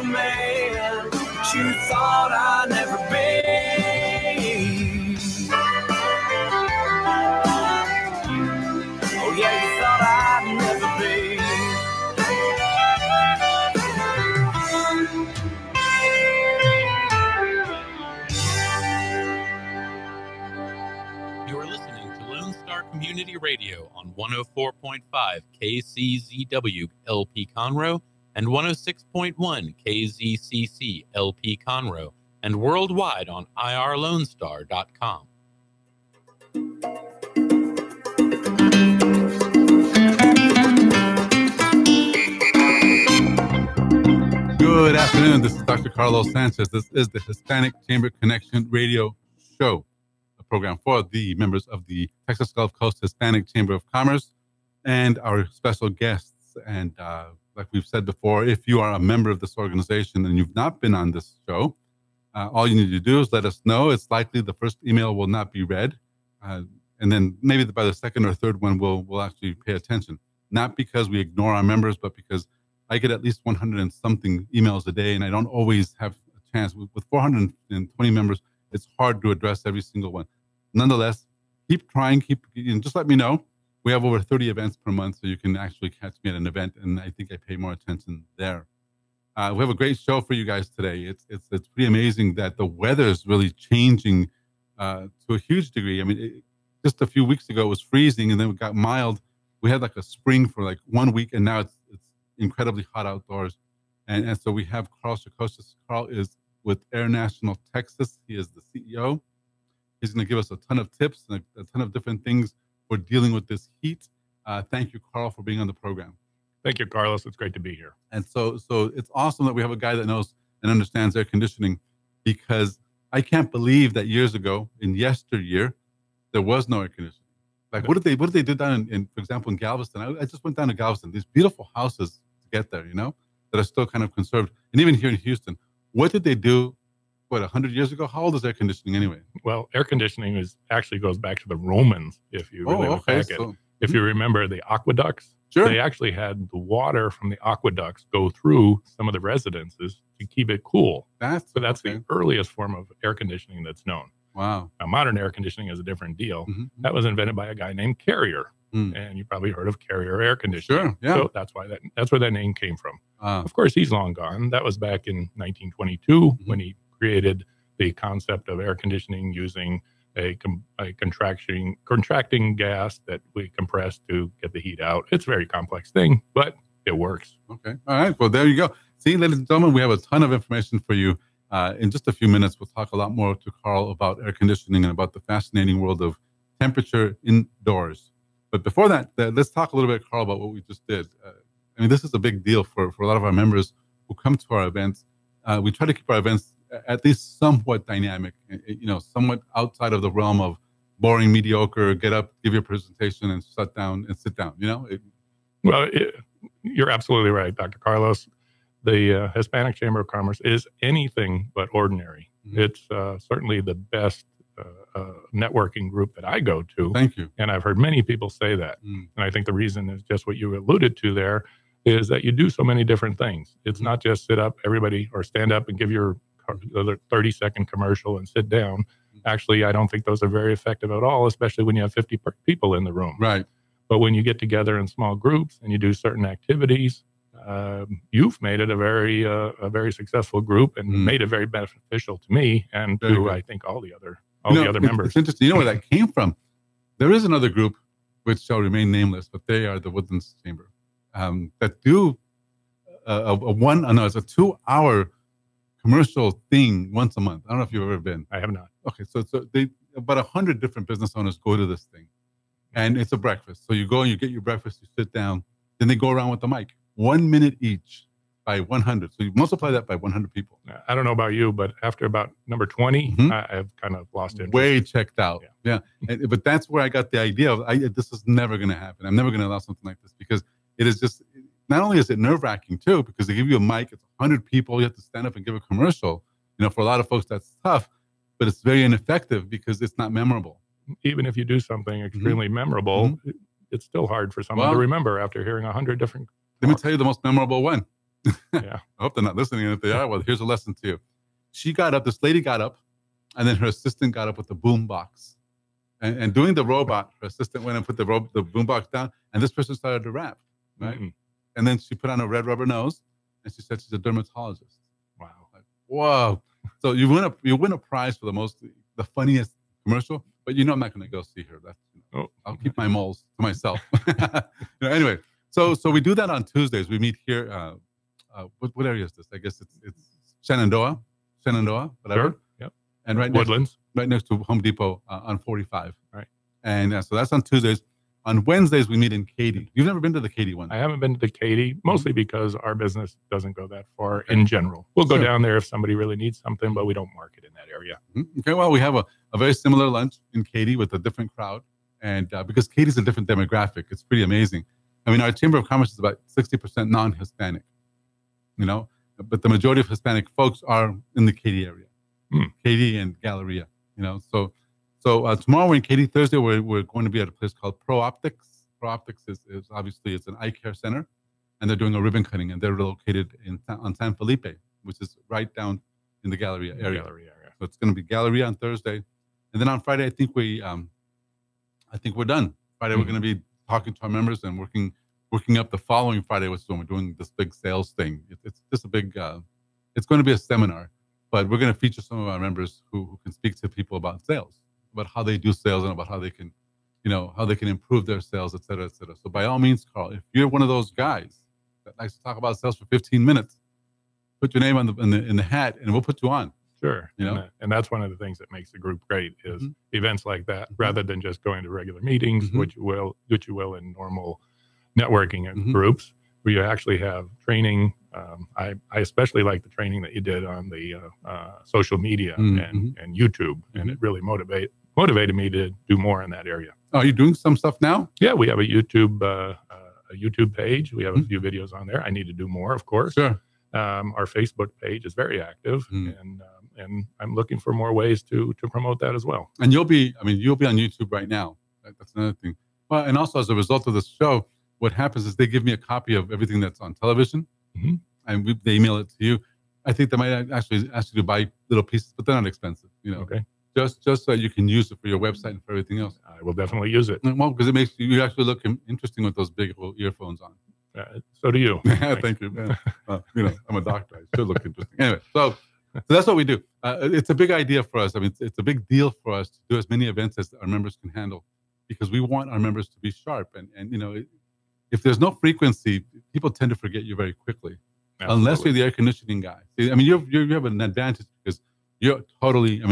the man that you thought I'd never be. Oh yeah, you thought I'd never be. You're listening to Lone Star Community Radio on 104.5 KCZW LP Conroe and 106.1 KZCC LP Conroe, and worldwide on irlonestar.com. Good afternoon. This is Dr. Carlos Sanchez. This is the Hispanic Chamber Connection Radio Show, a program for the members of the Texas Gulf Coast Hispanic Chamber of Commerce and our special guests. And like we've said before, if you are a member of this organization and you've not been on this show, all you need to do is let us know. It's likely the first email will not be read. And then maybe by the second or third one, we'll actually pay attention. Not because we ignore our members, but because I get at least 100 and something emails a day, and I don't always have a chance. With 420 members, it's hard to address every single one. Nonetheless, keep trying, just let me know. We have over 30 events per month, so you can actually catch me at an event, and I think I pay more attention there. We have a great show for you guys today. It's pretty amazing that the weather is really changing to a huge degree. I mean, just a few weeks ago, it was freezing, and then it got mild. We had like a spring for like 1 week, and now it's incredibly hot outdoors. And so we have Karl Sakocius. Karl is with Air National Texas. He is the CEO. He's going to give us a ton of tips and a ton of different things for dealing with this heat. Thank you, Karl, for being on the program. Thank you, Carlos. It's great to be here. And so it's awesome that we have a guy that knows and understands air conditioning, because I can't believe that years ago, in yesteryear, there was no air conditioning. Like, what did they do down in for example, in Galveston? I just went down to Galveston. These beautiful houses to get there, that are still kind of conserved. And even here in Houston, what did they do, 100 years ago? How old is air conditioning anyway? Well, air conditioning actually goes back to the Romans, if you really look back at it. If you remember the aqueducts, sure. They actually had the water from the aqueducts go through some of the residences to keep it cool. That's the earliest form of air conditioning that's known. Wow. Now, modern air conditioning is a different deal. Mm-hmm. That was invented by a guy named Carrier. And you probably heard of Carrier air conditioning. Sure, yeah. So that's where that name came from. Of course, he's long gone. That was back in 1922 when he created the concept of air conditioning using a contracting gas that we compress to get the heat out. It's a very complex thing, but it works. Okay. All right. Well, there you go. See, ladies and gentlemen, we have a ton of information for you. In just a few minutes, we'll talk a lot more to Karl about air conditioning and about the fascinating world of temperature indoors. But before that, let's talk a little bit, Karl, about what we just did. I mean, this is a big deal for a lot of our members who come to our events. We try to keep our events at least somewhat dynamic, somewhat outside of the realm of boring, mediocre, get up, give your presentation, and shut down and sit down, Well, you're absolutely right, Dr. Carlos. The Hispanic Chamber of Commerce is anything but ordinary. Mm-hmm. It's certainly the best networking group that I go to. Thank you. And I've heard many people say that. And I think the reason is just what you alluded to there, is that you do so many different things. It's not just sit up, everybody, or stand up and give your 30-second commercial and sit down. Actually, I don't think those are very effective at all, especially when you have 50 people in the room. Right. But when you get together in small groups and you do certain activities, you've made it a very successful group and made it very beneficial to me and to, I think, all the other members. It's interesting. You know where that came from? There is another group which shall remain nameless, but they are the Woodlands Chamber that do it's a 2-hour commercial thing once a month. I don't know if you've ever been. I have not. Okay, so they about 100 different business owners go to this thing, and it's a breakfast. So you go and you get your breakfast, you sit down, then they go around with the mic, 1 minute each by 100. So you multiply that by 100 people. I don't know about you, but after about number 20, I've kind of lost interest. Way checked out. Yeah. But that's where I got the idea of this is never going to happen. I'm never going to allow something like this, because it is just, not only is it nerve-wracking too, because they give you a mic, it's 100 people, you have to stand up and give a commercial. For a lot of folks that's tough, but it's very ineffective because it's not memorable. Even if you do something extremely memorable, it's still hard for someone to remember after hearing 100 different Let me tell you the most memorable one. Yeah. I hope they're not listening. And if they are, well, here's a lesson to you. This lady got up, and then her assistant got up with the boom box. And doing the robot, her assistant went and put the boom box down, and this person started to rap, right? Mm-hmm. And then she put on a red rubber nose, and she said she's a dermatologist. Wow. Like, whoa. So you win a prize for the funniest commercial, but I'm not going to go see her. I'll keep my moles to myself. Anyway, so we do that on Tuesdays. We meet here. What area is this? I guess it's Shenandoah, whatever. Sure. Yep. And Woodlands, right next to Home Depot on 45. Right. And so that's on Tuesdays. On Wednesdays, we meet in Katy. You've never been to the Katy one? I haven't been to the Katy, mostly because our business doesn't go that far in general. We'll go down there if somebody really needs something, but we don't market in that area. Okay, well, we have a very similar lunch in Katy with a different crowd. And because Katy's a different demographic, it's pretty amazing. I mean, our Chamber of Commerce is about 60% non-Hispanic, but the majority of Hispanic folks are in the Katy area, Katy and Galleria, So tomorrow we're in Katy. Thursday we're going to be at a place called Pro Optics. Pro Optics is obviously it's an eye care center, and they're doing a ribbon cutting, and they're located on San Felipe, which is right down in the Galleria area. So it's going to be Galleria on Thursday, and then on Friday I think we're done. Friday we're going to be talking to our members and working up the following Friday, which is when we're doing this big sales thing. It's just a big. It's going to be a seminar, but we're going to feature some of our members who can speak to people about sales, about how they do sales, and about how they can, how they can improve their sales, et cetera, et cetera. So by all means, Carl, if you're one of those guys that likes to talk about sales for 15 minutes, put your name in the hat, and we'll put you on. Sure. And that's one of the things that makes the group great is events like that, rather than just going to regular meetings, which you will in normal networking groups, where you actually have training. I especially like the training that you did on the social media and YouTube, and it really motivated me to do more in that area. Oh, are you doing some stuff now? Yeah, we have a YouTube page. We have a few videos on there. I need to do more, of course. Sure. Our Facebook page is very active, and I'm looking for more ways to promote that as well. And you'll be on YouTube right now. That's another thing. Well, and also as a result of this show, what happens is they give me a copy of everything that's on television, and they email it to you. I think they might actually ask you to buy little pieces, but they're not expensive. Okay. Just so you can use it for your website and for everything else. I will definitely use it. Well, because it makes you actually look interesting with those big earphones on. So do you. Thank you. I'm a doctor. I should look interesting. Anyway, so that's what we do. It's a big idea for us. I mean, it's a big deal for us to do as many events as our members can handle, because we want our members to be sharp. And if there's no frequency, people tend to forget you very quickly. Absolutely. Unless you're the air conditioning guy. I mean, you have an advantage because you're totally,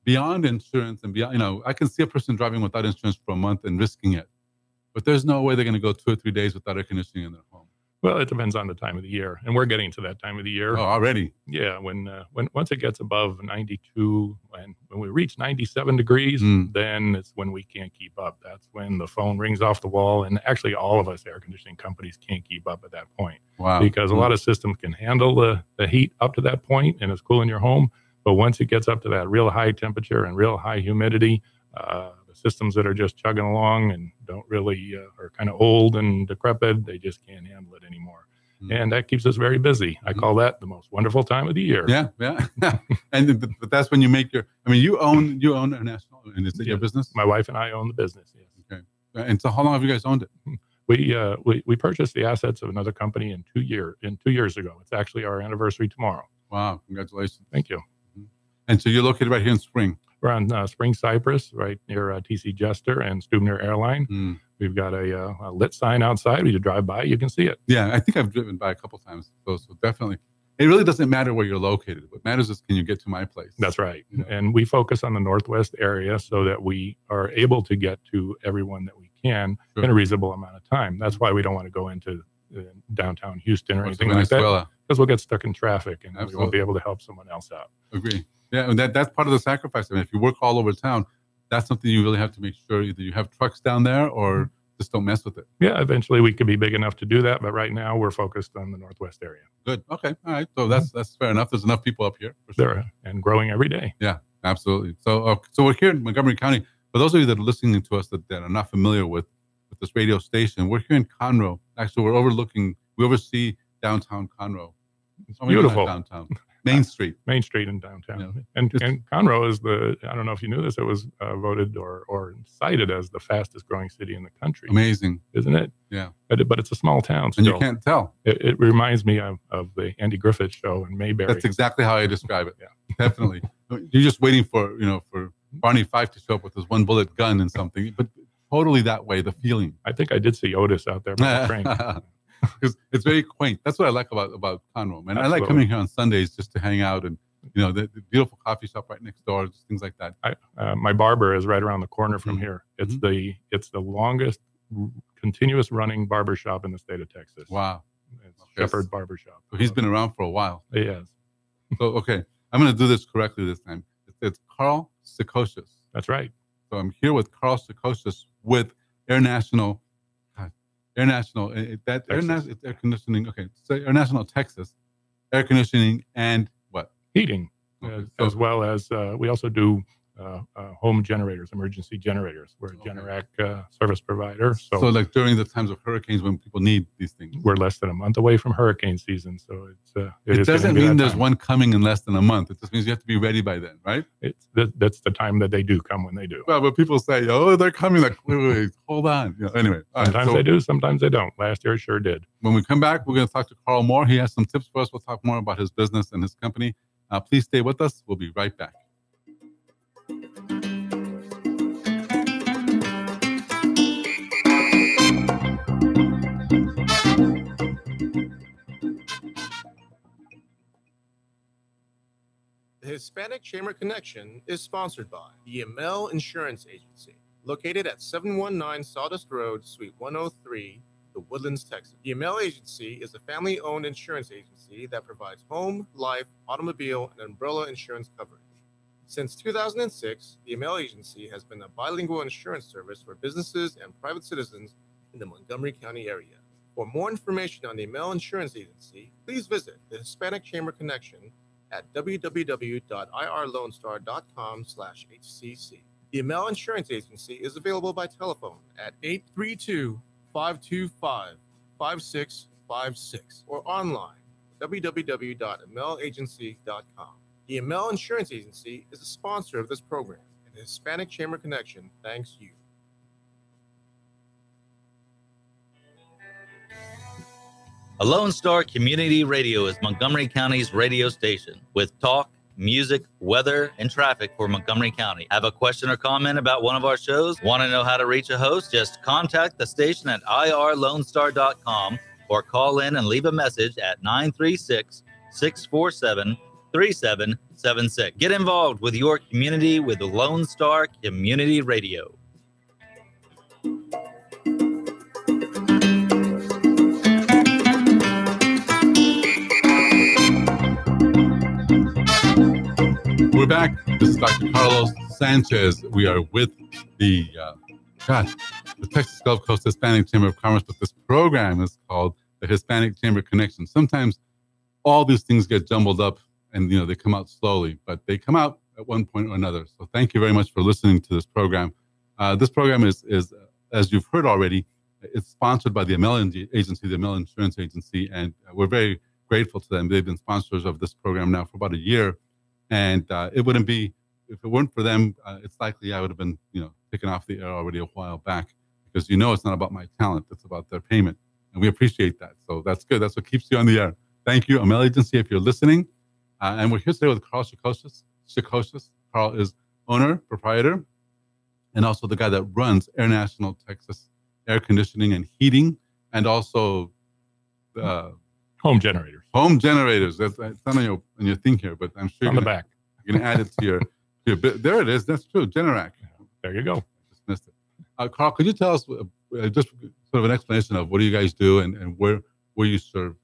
beyond insurance and beyond, I can see a person driving without insurance for a month and risking it. But there's no way they're going to go 2 or 3 days without air conditioning in their home. Well, it depends on the time of the year, and we're getting to that time of the year. Oh, already? Yeah, when once it gets above 92, and when we reach 97 degrees, then it's when we can't keep up. That's when the phone rings off the wall, and actually all of us air conditioning companies can't keep up at that point. Wow! Because a lot of systems can handle the heat up to that point, and it's cool in your home. But once it gets up to that real high temperature and real high humidity, the systems that are just chugging along and don't really are kind of old and decrepit, they just can't handle it anymore. And that keeps us very busy. I call that the most wonderful time of the year. Yeah. But that's when you make you own International, and is it your business? My wife and I own the business. Yes. Okay. And so how long have you guys owned it? We purchased the assets of another company in 2 years ago. It's actually our anniversary tomorrow. Wow! Congratulations. Thank you. And so you're located right here in Spring. We're on Spring Cypress, right near TC Jester and Stubner Airline. We've got a lit sign outside. When you drive by, you can see it. Yeah, I think I've driven by a couple times. So definitely. It really doesn't matter where you're located. What matters is, can you get to my place? That's right. And we focus on the Northwest area so that we are able to get to everyone that we can in a reasonable amount of time. That's why we don't want to go into downtown Houston or anything like that, because we'll get stuck in traffic and we won't be able to help someone else out. Agree. Yeah, and that's part of the sacrifice. If you work all over town, that's something you really have to make sure either you have trucks down there or just don't mess with it. Yeah, eventually we could be big enough to do that, but right now we're focused on the Northwest area. Good. Okay. All right. So that's fair enough. There's enough people up here. For sure. There, and growing every day. Yeah, absolutely. So we're here in Montgomery County. For those of you that are listening to us that are not familiar with this radio station, we're here in Conroe. Actually, we oversee downtown Conroe. It's beautiful. Downtown. Main Street. Main Street in downtown. Yeah. And Conroe is I don't know if you knew this, it was voted or cited as the fastest growing city in the country. Amazing. Isn't it? Yeah. But it's a small town still. And you can't tell. It reminds me of the Andy Griffith show in Mayberry. That's exactly how I describe it. Yeah. Definitely. You're just waiting for Barney Fife to show up with his one bullet gun and something, but totally that way, the feeling. I think I did see Otis out there by the train. Because it's very quaint. That's what I like about Conroe, man. Absolutely. I like coming here on Sundays just to hang out and, the beautiful coffee shop right next door, just things like that. My barber is right around the corner from Mm-hmm. here. It's the longest continuous running barber shop in the state of Texas. Wow. It's Shepherd Barber Shop. So he's been around for a while. He has. So, okay, I'm going to do this correctly this time. It's Karl Sakocius. That's right. So I'm here with Karl Sakocius with Air National, it's air conditioning. Okay, so Air National Texas, air conditioning and what? Heating, Okay, as well as we also do home generators, emergency generators. We're a Generac service provider. So like during the times of hurricanes when people need these things. We're less than a month away from hurricane season. So it doesn't mean there's one coming in less than a month. It just means you have to be ready by then, right? That's the time that they do come when they do. Well, but people say, oh, they're coming. Like, wait, hold on. Anyway. Sometimes they do, sometimes they don't. Last year it sure did. When we come back, we're going to talk to Karl more. He has some tips for us. We'll talk more about his business and his company. Please stay with us. We'll be right back. The Hispanic Chamber Connection is sponsored by the Amel Insurance Agency, located at 719 Sawdust Road, Suite 103, The Woodlands, Texas. The Amel Agency is a family-owned insurance agency that provides home, life, automobile, and umbrella insurance coverage. Since 2006, the Amel Agency has been a bilingual insurance service for businesses and private citizens in the Montgomery County area. For more information on the Amel Insurance Agency, please visit the Hispanic Chamber Connection at www.irlonestar.com/HCC. The Amel Insurance Agency is available by telephone at 832-525-5656 or online www.amelagency.com. The Amel Insurance Agency is a sponsor of this program, and the Hispanic Chamber Connection thanks you. Lone Star Community Radio is Montgomery County's radio station with talk, music, weather, and traffic for Montgomery County. Have a question or comment about one of our shows? Want to know how to reach a host? Just contact the station at irlonestar.com or call in and leave a message at 936-647-3776. Get involved with your community with Lone Star Community Radio. We're back. This is Dr. Carlos Sanchez. We are with the Texas Gulf Coast Hispanic Chamber of Commerce, but this program is called the Hispanic Chamber Connection. Sometimes all these things get jumbled up and, they come out slowly, but they come out at one point or another. So thank you very much for listening to this program. This program is, as you've heard already, it's sponsored by the Amel Agency, the Amel Insurance Agency, and we're very grateful to them. They've been sponsors of this program now for about a year. And it wouldn't be, if it weren't for them, it's likely I would have been, taken off the air already a while back, because it's not about my talent, it's about their payment. And we appreciate that. So that's good. That's what keeps you on the air. Thank you, Amel Agency, if you're listening. And we're here today with Karl Sakocius. Karl is owner, proprietor, and also the guy that runs Air National Texas Air Conditioning and Heating, and also home generators. Home generators. That's not on your thing here, but I'm sure on the back. You're going to add it to your bit. There it is. That's true. Generac. There you go. I just missed it. Karl, could you tell us just sort of an explanation of what do you guys do and where you serve,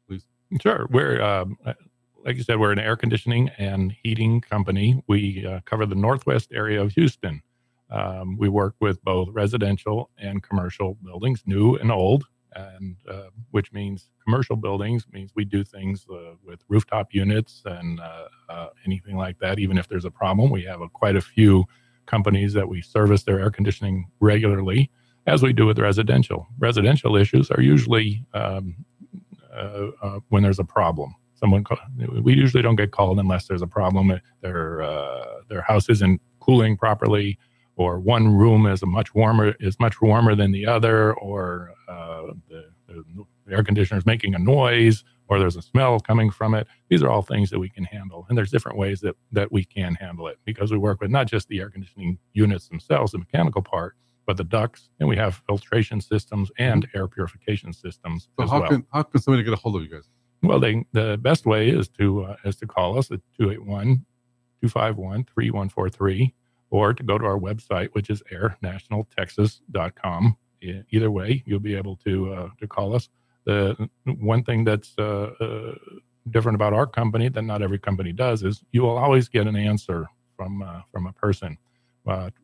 please? Sure. We're, like you said, we're an air conditioning and heating company. We cover the northwest area of Houston. We work with both residential and commercial buildings, new and old. And which means commercial buildings means we do things with rooftop units and anything like that. Even if there's a problem, we have quite a few companies that we service their air conditioning regularly, as we do with residential. Residential issues are usually when there's a problem. We usually don't get called unless there's a problem. Their house isn't cooling properly, or one room is much warmer than the other, or the air conditioner is making a noise, or there's a smell coming from it. These are all things that we can handle. And there's different ways that we can handle it, because we work with not just the air conditioning units themselves, the mechanical part, but the ducts, and we have filtration systems and air purification systems as well. How can somebody get a hold of you guys? Well, the best way is to call us at 281-251-3143, or to go to our website, which is airnationaltexas.com. Either way, you'll be able to call us. The one thing that's different about our company that not every company does is you will always get an answer from a person.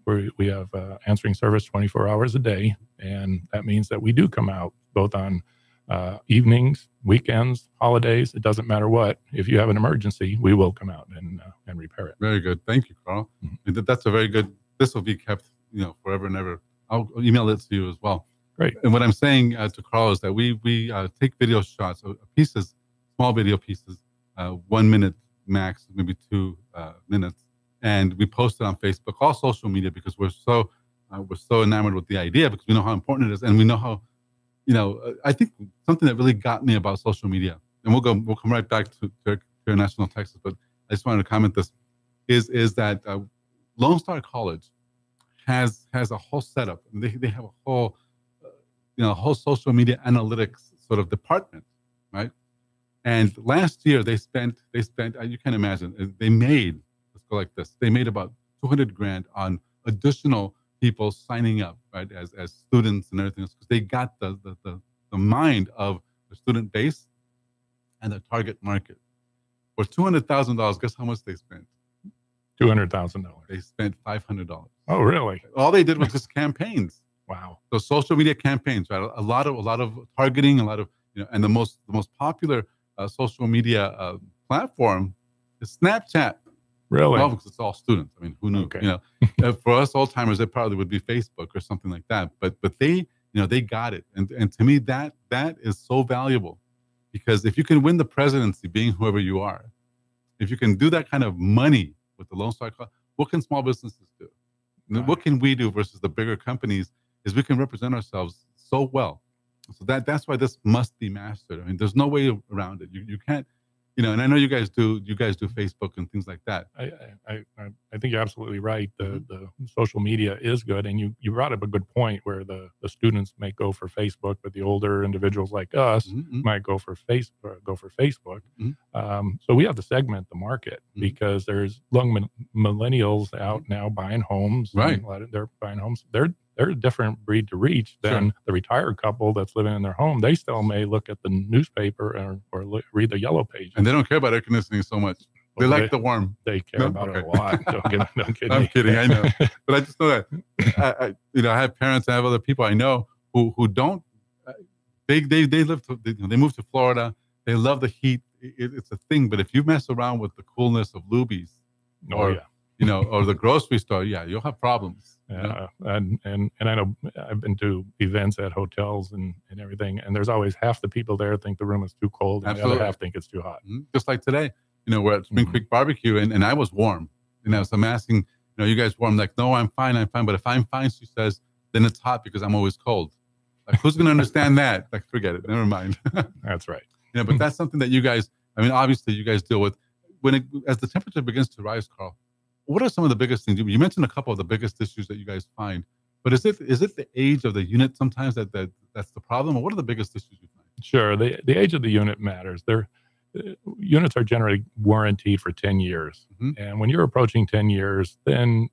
We have answering service 24 hours a day, and that means that we do come out both on evenings, weekends, holidays. It doesn't matter what. If you have an emergency, we will come out and repair it. Very good. Thank you, Karl. Mm-hmm. That's a very good. This will be kept, forever and ever. I'll email it to you as well. Great. And what I'm saying to Karl is that we take video shots, pieces, small video pieces, 1 minute max, maybe 2 minutes, and we post it on Facebook, all social media, because we're so enamored with the idea, because we know how important it is, and we know how. I think something that really got me about social media, and we'll come right back to National Texas, but I just wanted to comment this, is that Lone Star College has a whole setup. They have a whole, whole social media analytics sort of department, right? And last year they spent, you can imagine, let's go like this. They made about $200,000 on additional people signing up, right, as students and everything else, because they got the mind of the student base and the target market. For $200,000, guess how much they spent? $200,000. They spent $500. Oh, really? All they did was just campaigns. Wow. So social media campaigns, right? A lot of targeting, a lot of and the most popular social media platform is Snapchat. Really? Well, because it's all students. I mean, who knew? Okay. For us old timers, it probably would be Facebook or something like that. But they, they got it, and to me that is so valuable, because if you can win the presidency, being whoever you are, if you can do that kind of money with the Lone Star Club, what can small businesses do? Right. What can we do versus the bigger companies? Is we can represent ourselves so well. So that's why this must be mastered. I mean, there's no way around it. You can't. And I know you guys do Facebook and things like that. I think you're absolutely right. The social media is good, and you brought up a good point where the students may go for Facebook, but the older individuals like us might go for Facebook. So we have to segment the market, because there's young millennials out now buying homes. Right, they're buying homes. They're a different breed to reach than the retired couple that's living in their home. They still may look at the newspaper or read the yellow pages. And they don't care about air conditioning so much. They like the warm. They care about it a lot. Don't kid I'm kidding. I know. But I just know that. I have parents, I have other people I know who don't. They move to Florida. They love the heat. It's a thing. But if you mess around with the coolness of Luby's, or the grocery store, you'll have problems. Yeah, and I know I've been to events at hotels and everything, and there's always half the people there think the room is too cold, and Absolutely. the other half think it's too hot. Just like today, we're at Spring Creek Barbecue, and I was warm. So I'm asking, you guys warm? Like, no, I'm fine. But if I'm fine, she says, then it's hot because I'm always cold. Like, who's going to understand that? Like, forget it. Never mind. That's right. But that's something that you guys, obviously you guys deal with. As the temperature begins to rise, Karl, what are some of the biggest things? You mentioned a couple of the biggest issues that you guys find, but is it the age of the unit sometimes that's the problem, or what are the biggest issues you find? Sure, the age of the unit matters. Units are generally warranted for 10 years, and when you're approaching 10 years, then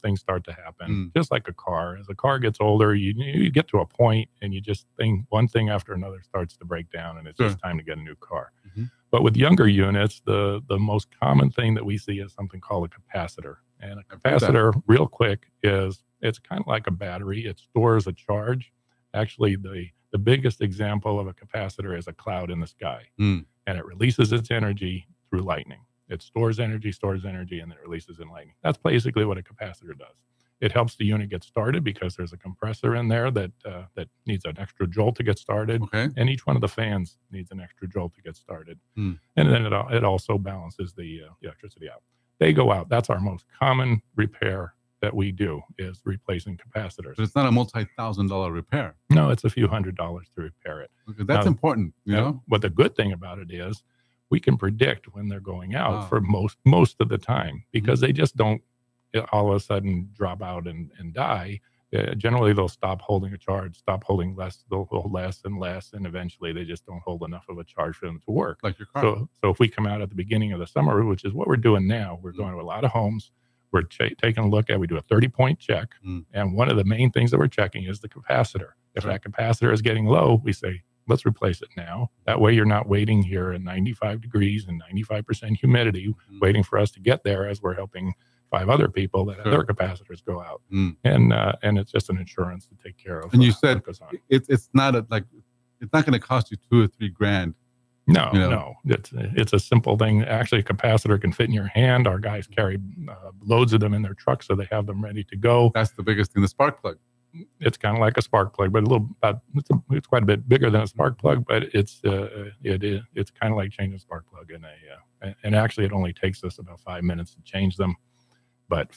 things start to happen. Just like a car. As a car gets older, you get to a point, and you just think one thing after another starts to break down, and it's just time to get a new car. But with younger units, the most common thing that we see is something called a capacitor. And a capacitor, real quick, it's kind of like a battery. It stores a charge. Actually, the biggest example of a capacitor is a cloud in the sky. And it releases its energy through lightning. It stores energy, and then it releases in lightning. That's basically what a capacitor does. It helps the unit get started because there's a compressor in there that needs an extra jolt to get started. Okay. And each one of the fans needs an extra jolt to get started. Hmm. And then it also balances the electricity out. They go out. That's our most common repair that we do, is replacing capacitors. But it's not a multi-$1,000 repair. No, it's a few $100s to repair it. Okay, that's Now, important, you know? But the good thing about it is we can predict when they're going out Wow. for most of the time, because they just don't all of a sudden drop out and die. Generally, they'll stop holding a charge, stop holding less, they'll hold less and less, and eventually they just don't hold enough of a charge for them to work. Like your car. So if we come out at the beginning of the summer, which is what we're doing now, we're going to a lot of homes, we're taking a look at, we do a 30-point check, and one of the main things that we're checking is the capacitor. If that capacitor is getting low, we say, let's replace it now. That way you're not waiting here at 95 degrees and 95% humidity, waiting for us to get there as we're helping 5 other people that have their capacitors go out. And it's just an insurance to take care of. And you said it's not it's not going to cost you $2 or $3 grand. No, you know? no, it's a simple thing. Actually, a capacitor can fit in your hand. Our guys carry loads of them in their trucks, so they have them ready to go. That's the biggest thing. The spark plug. It's kind of like a spark plug, but it's quite a bit bigger than a spark plug. But it's kind of like changing a spark plug and actually it only takes us about 5 minutes to change them. But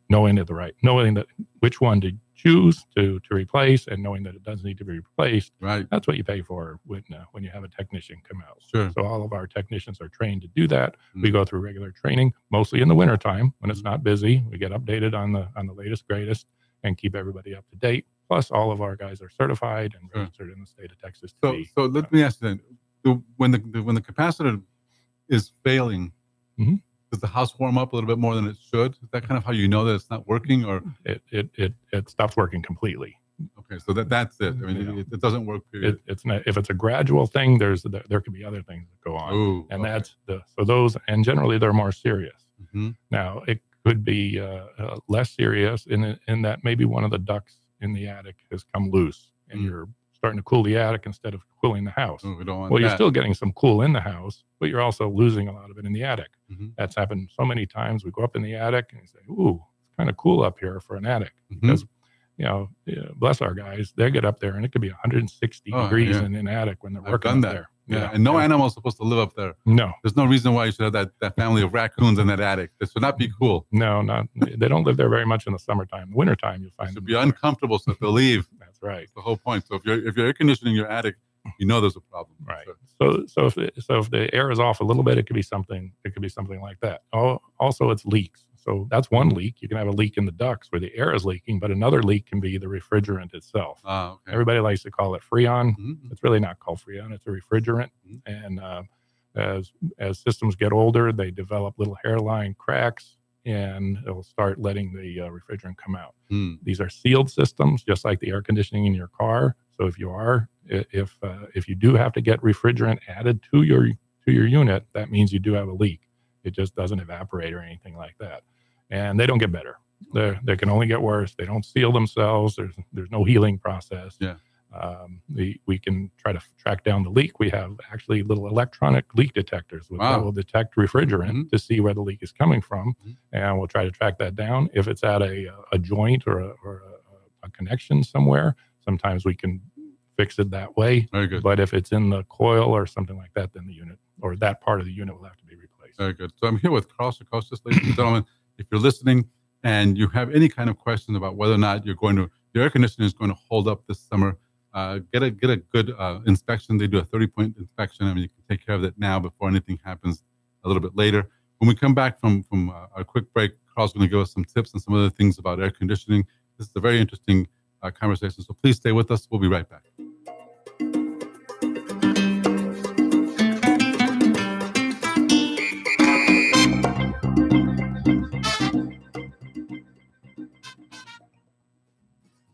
knowing that which one to choose to replace, and knowing that it does need to be replaced, right? That's what you pay for when you have a technician come out. Sure. So all of our technicians are trained to do that. We go through regular training, mostly in the wintertime when it's not busy. We get updated on the latest, greatest, and keep everybody up to date. Plus, all of our guys are certified and registered in the state of Texas. So let me ask you then: when the capacitor is failing, does the house warm up a little bit more than it should? Is that kind of how you know that it's not working, or it stops working completely? Okay, so that's it. I mean, it doesn't work. Period. It's not. If it's a gradual thing, there could be other things that go on. Ooh, and that's those, and generally they're more serious. Now it could be less serious in that maybe one of the ducts in the attic has come loose, and you're starting to cool the attic instead of cooling the house. We don't want well, that. You're still getting some cool in the house, but you're also losing a lot of it in the attic. That's happened so many times. We go up in the attic and say, "Ooh, it's kind of cool up here for an attic," because bless our guys, they get up there and it could be 160 degrees in an attic when they're working up there. Yeah, and no animal is supposed to live up there. No, there's no reason why you should have that family of raccoons in that attic. This would not be cool. No, they don't live there very much in the summertime. The wintertime, you'll find them. It would be uncomfortable, so they'll leave. That's right. That's the whole point. So if you're air conditioning your attic, you know there's a problem. Right. So if the air is off a little bit, it could be something like that. Also, it's leaks. So that's one leak. You can have a leak in the ducts where the air is leaking, but another leak can be the refrigerant itself. Okay. Everybody likes to call it Freon. It's really not called Freon. It's a refrigerant. And as systems get older, they develop little hairline cracks, and it'll start letting the refrigerant come out. These are sealed systems, just like the air conditioning in your car. So if you do have to get refrigerant added to your unit, that means you do have a leak. It just doesn't evaporate or anything like that. And they don't get better. They can only get worse. They don't seal themselves. There's no healing process. Yeah. We can try to track down the leak. We have actually little electronic leak detectors that will detect refrigerant to see where the leak is coming from, and we'll try to track that down. If it's at a joint or a connection somewhere, sometimes we can fix it that way. Very good. But if it's in the coil or something like that, then the unit or that part of the unit will have to be replaced. Very good. So I'm here with Karl Sakocius, ladies and gentlemen. If you're listening and you have any kind of question about whether or not your air conditioning is going to hold up this summer, get a good inspection. They do a 30-point inspection. I mean, you can take care of that now before anything happens a little bit later. When we come back from our quick break, Karl's going to give us some tips and some other things about air conditioning. This is a very interesting conversation. So please stay with us. We'll be right back.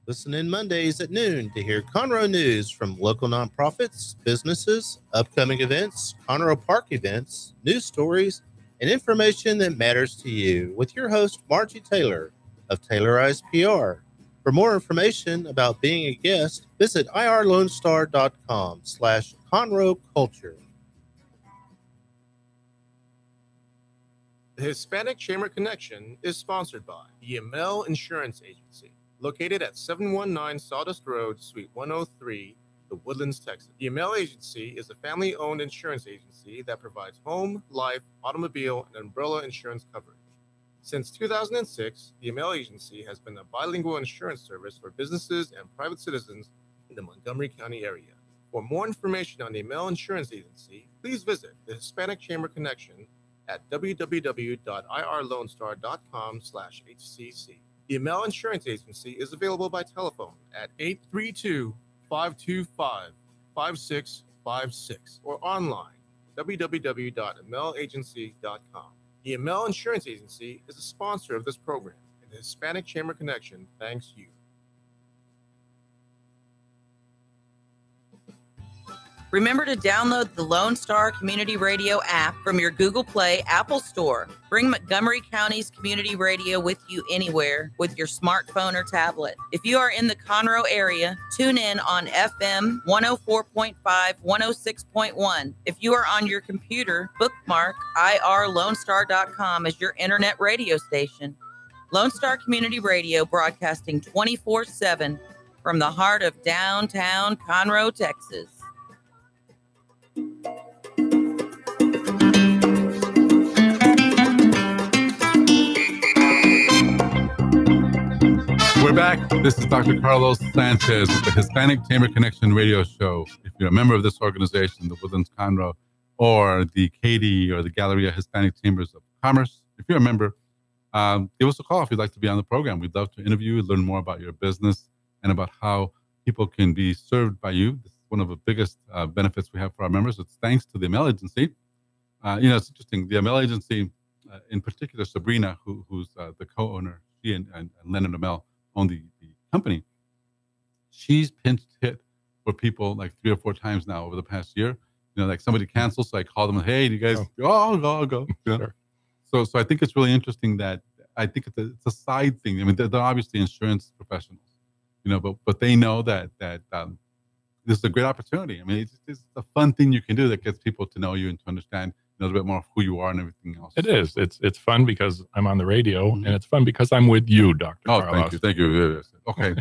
Listen in Mondays at noon to hear Conroe news from local nonprofits, businesses, upcoming events, Conroe Park events, news stories, and information that matters to you with your host, Margie Taylor of Taylorized PR. For more information about being a guest, visit irlonestar.com/Conroe. 'Conroe Culture. The Hispanic Chamber Connection is sponsored by the Amel Insurance Agency, located at 719 Sawdust Road, Suite 103, The Woodlands, Texas. The Amel Agency is a family-owned insurance agency that provides home, life, automobile, and umbrella insurance coverage. Since 2006, the Amel Agency has been a bilingual insurance service for businesses and private citizens in the Montgomery County area. For more information on the Amel Insurance Agency, please visit the Hispanic Chamber Connection at www.irlonestar.com/HCC. The Amel Insurance Agency is available by telephone at 832-525-5656 or online www.amelagency.com. The Amel Insurance Agency is a sponsor of this program, and the Hispanic Chamber Connection thanks you. Remember to download the Lone Star Community Radio app from your Google Play Apple Store. Bring Montgomery County's community radio with you anywhere with your smartphone or tablet. If you are in the Conroe area, tune in on FM 104.5, 106.1. If you are on your computer, bookmark irlonestar.com as your internet radio station. Lone Star Community Radio, broadcasting 24/7 from the heart of downtown Conroe, Texas. We're back. This is Dr. Carlos Sanchez with the Hispanic Chamber Connection radio show. If you're a member of this organization, the Woodlands Conroe, or the Katy or the Galleria Hispanic Chambers of Commerce, if you're a member, give us a call if you'd like to be on the program. We'd love to interview you, learn more about your business and about how people can be served by you. This is one of the biggest benefits we have for our members. It's thanks to the Amel Agency. It's interesting. The Amel Agency, in particular, Sabrina, who's the co-owner, she and Leonard Amel own the company. She's pinch hit for people like 3 or 4 times now over the past year. Like somebody cancels, so I call them, hey, do you guys go? I'll go. Sure. So I think it's really interesting that I think it's a side thing. I mean, they're obviously insurance professionals, but they know that this is a great opportunity. I mean, it's a fun thing you can do that gets people to know you and to understand a little bit more of who you are and everything else. It is. It's fun because I'm on the radio, and it's fun because I'm with you, Dr. Carlos. Thank you. Okay.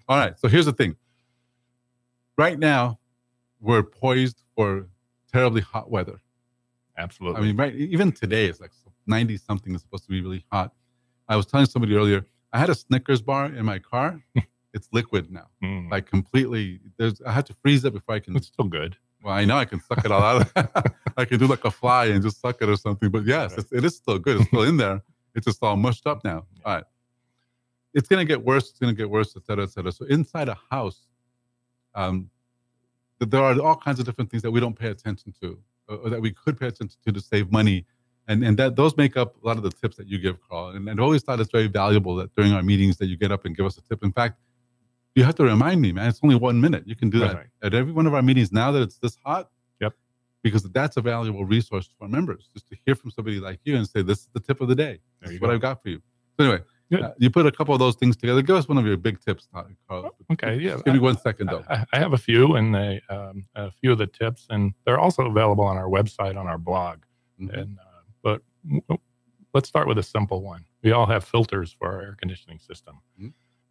All right. So here's the thing. Right now, we're poised for terribly hot weather. Absolutely. I mean, right. Even today, it's like 90 something. It's supposed to be really hot. I was telling somebody earlier, I had a Snickers bar in my car. It's liquid now, like completely. I had to freeze it before I can. It's still good. Well, I know I can suck it all out. I can do like a fly and just suck it or something. But yes, it is still good. It's still in there. It's just all mushed up now. All right. It's going to get worse. It's going to get worse, et cetera, et cetera. So inside a house, there are all kinds of different things that we don't pay attention to, or that we could pay attention to save money. And that those make up a lot of the tips that you give, Carl. And I've always thought it's very valuable that during our meetings that you get up and give us a tip. In fact, you have to remind me, man. It's only 1 minute. You can do that at every one of our meetings now that it's this hot. Yep. Because that's a valuable resource to our members, just to hear from somebody like you and say, this is the tip of the day. This is what I've got for you. So anyway, you put a couple of those things together. Give us one of your big tips, Carl. Okay, yeah. Give me 1 second, though. I have a few, and a few of the tips, and they're also available on our website, on our blog. Mm-hmm. But let's start with a simple one. We all have filters for our air conditioning system. Mm-hmm.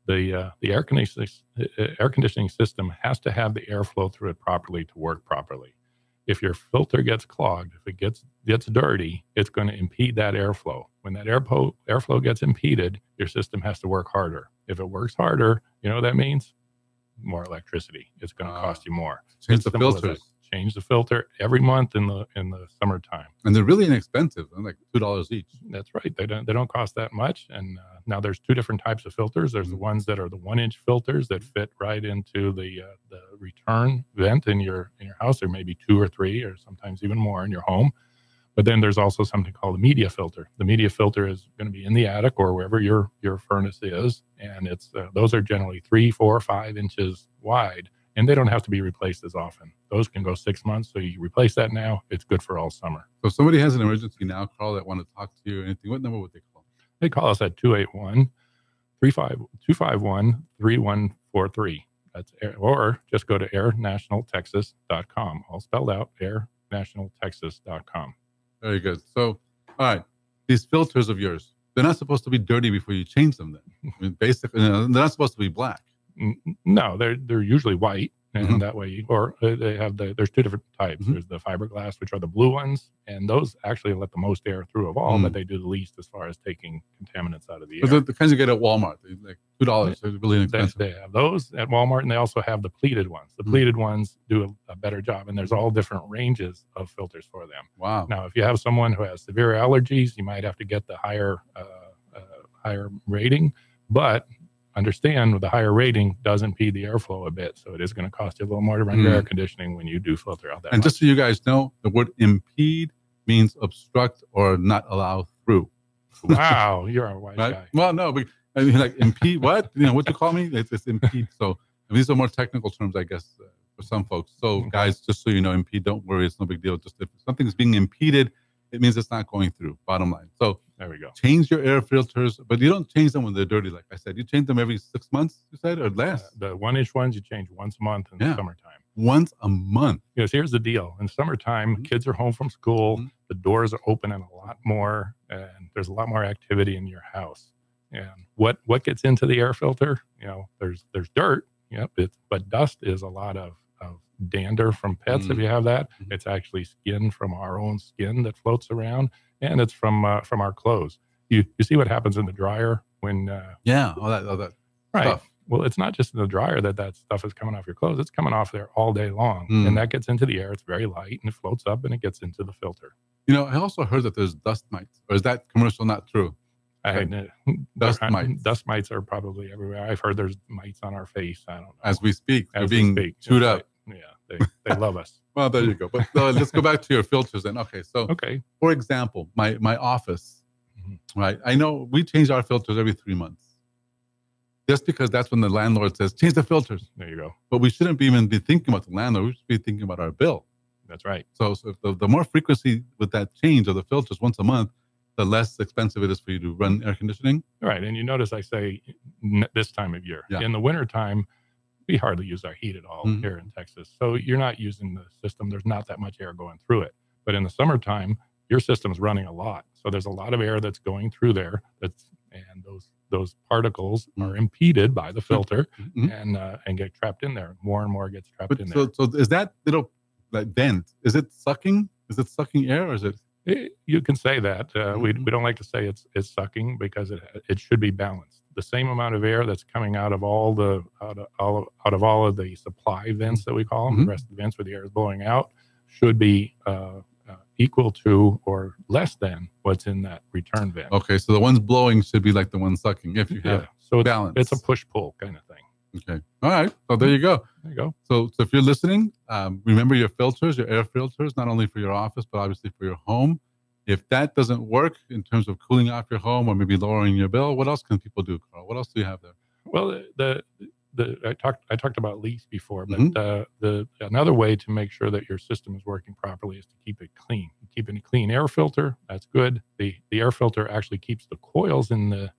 The air conditioning system has to have the airflow through it properly to work properly. If your filter gets clogged, if it gets dirty, it's going to impede that airflow. When that airflow gets impeded, your system has to work harder. If it works harder, you know what that means? More electricity. It's going to cost you more. Change the filters. Change the filter every month in the summertime. And they're really inexpensive. They're like $2 each. That's right. They don't cost that much. And now there's 2 different types of filters. There's the ones that are the 1-inch filters that fit right into the return vent in your house. There may be 2 or 3 or sometimes even more in your home. But then there's also something called a media filter. The media filter is going to be in the attic or wherever your furnace is, and it's those are generally 3, 4, 5 inches wide. And they don't have to be replaced as often. Those can go 6 months. So you replace that now, it's good for all summer. So if somebody has an emergency now, Carl, that want to talk to you or anything, what number would they call? They call us at 281-251-3143. Or just go to airnationaltexas.com. All spelled out, airnationaltexas.com. Very good. So, all right. these filters of yours, they're not supposed to be dirty before you change them then. I mean, basically, they're not supposed to be black. No, they're usually white, and Mhm. that way, or they have there's two different types. Mhm. There's the fiberglass, which are the blue ones, and those actually let the most air through of all, but they do the least as far as taking contaminants out of the air. But the kinds you get at Walmart, they're like $2. They're really inexpensive. They have those at Walmart, and they also have the pleated ones. The pleated ones do a better job, and there's all different ranges of filters for them. Wow. Now, if you have someone who has severe allergies, you might have to get the higher rating, but understand the higher rating does impede the airflow a bit, so it is going to cost you a little more to run your air conditioning when you do filter out that. And just so you guys know, the word impede means obstruct or not allow through. Wow, you're a wise guy. Well, no, but I mean, like impede. What what you call me? It's impede. So these are more technical terms, I guess, for some folks. So guys, just so you know, impede. Don't worry, it's no big deal. Just if something is being impeded, it means it's not going through. Bottom line. So there we go. Change your air filters, but you don't change them when they're dirty. Like I said, you change them every 6 months. You said, or less. The 1-inch ones you change once a month in the summertime. Once a month. Because here's the deal: in summertime, kids are home from school. The doors are opening a lot more, and there's a lot more activity in your house. And what gets into the air filter? There's dirt. Yep. But dust is a lot of dander from pets. If you have that, it's actually skin from our own skin that floats around, and it's from our clothes. You see what happens in the dryer when all that right. stuff. Well, it's not just in the dryer that stuff is coming off your clothes. It's coming off there all day long, and that gets into the air. It's very light, and it floats up, and it gets into the filter. I also heard that there's dust mites, or is that commercial not true? Dust mites. Dust mites are probably everywhere. I've heard there's mites on our face. I don't know. As we speak, they're being chewed up. Right. Yeah, they love us. Well, there you go. But let's go back to your filters then. Okay, so for example, my office, right? I know we change our filters every 3 months, just because that's when the landlord says change the filters. There you go. But we shouldn't even be thinking about the landlord. We should be thinking about our bill. That's right. So the more frequency with that change of the filters once a month, the less expensive it is for you to run air conditioning. Right. And you notice I say this time of year. In the wintertime, we hardly use our heat at all here in Texas. So you're not using the system. There's not that much air going through it. But in the summertime, your system's running a lot. So there's a lot of air that's going through there. And those particles are impeded by the filter and get trapped in there. More and more gets trapped in there. So is that little vent, is it sucking? Is it sucking air, or is it? You can say that. We don't like to say it's sucking, because it should be balanced. The same amount of air that's coming out of all of the supply vents that we call them, the rest of the vents where the air is blowing out, should be equal to or less than what's in that return vent. Okay, so the ones blowing should be like the ones sucking if you have balance. It's a push-pull kind of thing. Okay. All right. So there you go. There you go. So if you're listening, remember your filters, your air filters, not only for your office, but obviously for your home. If that doesn't work in terms of cooling off your home or maybe lowering your bill, what else can people do, Carl? What else do you have there? Well, I talked about leaks before, but another way to make sure that your system is working properly is to keep it clean. Keeping a clean air filter, that's good. The air filter actually keeps the coils in the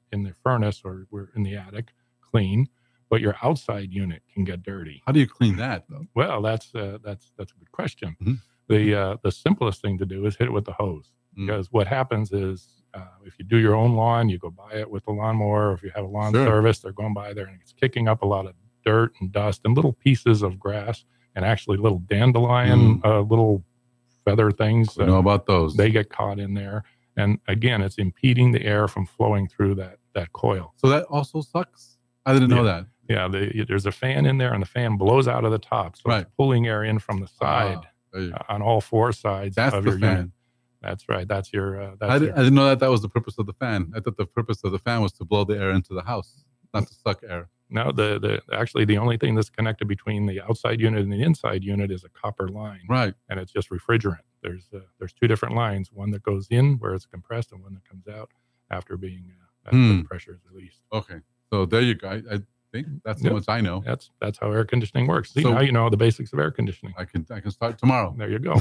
furnace, or we're in the attic, clean. But your outside unit can get dirty. How do you clean that, though? Well, that's a good question. The simplest thing to do is hit it with the hose, because what happens is if you do your own lawn, you go buy it with the lawnmower. Or if you have a lawn service, they're going by there and it's kicking up a lot of dirt and dust and little pieces of grass and actually little dandelion, little feather things. I know about those. They get caught in there, and again, it's impeding the air from flowing through that coil. So that also sucks. I didn't know that. Yeah, there's a fan in there, and the fan blows out of the top, so it's pulling air in from the side on all four sides of your unit. That's right. That's your. I didn't know that was the purpose of the fan. I thought the purpose of the fan was to blow the air into the house, not to suck air. No, actually the only thing that's connected between the outside unit and the inside unit is a copper line. Right. And it's just refrigerant. There's two different lines, one that goes in where it's compressed and one that comes out after being the pressure is released. Okay. So there you go. I think that's how much I know. That's how air conditioning works. See, now you know the basics of air conditioning. I can start tomorrow. There you go.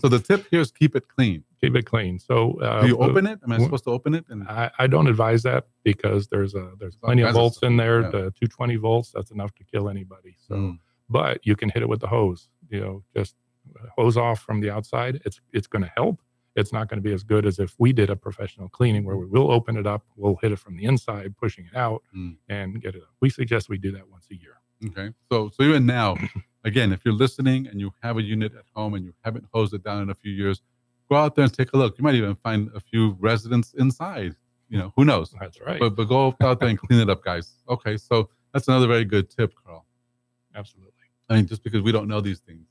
So the tip here is keep it clean. Keep it clean. So do you open it? Am I supposed to open it? And I don't advise that, because there's plenty of volts in there. The 220 volts, that's enough to kill anybody. So, but you can hit it with the hose. Just hose off from the outside. It's going to help. it's not going to be as good as if we did a professional cleaning where we will open it up, we'll hit it from the inside, pushing it out and get it up. We suggest we do that once a year. Okay. So even now, again, if you're listening and you have a unit at home and you haven't hosed it down in a few years, go out there and take a look. You might even find a few residents inside. Who knows? That's right. But go out there and clean it up, guys. Okay. So that's another very good tip, Karl. Absolutely. I mean, just because we don't know these things.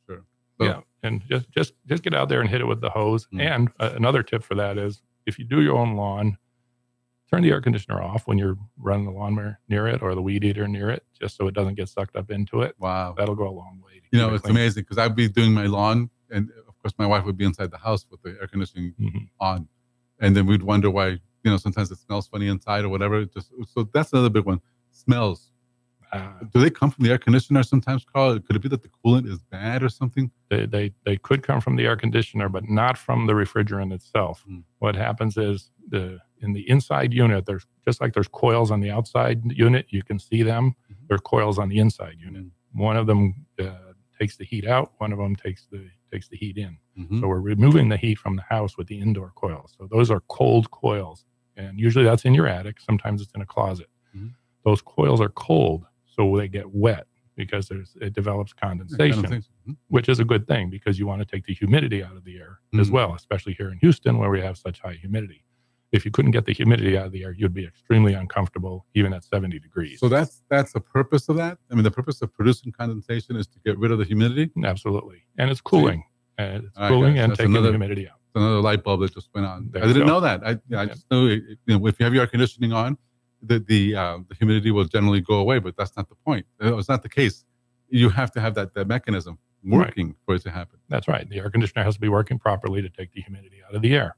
Sure. So, yeah. And just get out there and hit it with the hose. And another tip for that is if you do your own lawn, turn the air conditioner off when you're running the lawnmower near it or the weed eater near it, just so it doesn't get sucked up into it. Wow. That'll go a long way. It's amazing because I'd be doing my lawn and of course my wife would be inside the house with the air conditioning on. And then we'd wonder why, sometimes it smells funny inside or whatever. So that's another big one. Smells. Do they come from the air conditioner sometimes, Karl? Could it be that the coolant is bad or something? They could come from the air conditioner, but not from the refrigerant itself. What happens is in the inside unit, there's just like there's coils on the outside unit, you can see them. There's coils on the inside unit. One of them takes the heat out. One of them takes the heat in. So we're removing the heat from the house with the indoor coils. So those are cold coils, and usually that's in your attic. Sometimes it's in a closet. Those coils are cold. So they get wet because it develops condensation, which is a good thing because you want to take the humidity out of the air as well, especially here in Houston where we have such high humidity. If you couldn't get the humidity out of the air, you'd be extremely uncomfortable even at 70 degrees. So that's the purpose of that? I mean, the purpose of producing condensation is to get rid of the humidity? Absolutely. And it's cooling. And taking the humidity out. Another light bulb that just went on. I didn't know that. I just know, if you have your air conditioning on, the humidity will generally go away, but that's not the point. It's not the case. You have to have that mechanism working for it to happen. That's right. The air conditioner has to be working properly to take the humidity out of the air.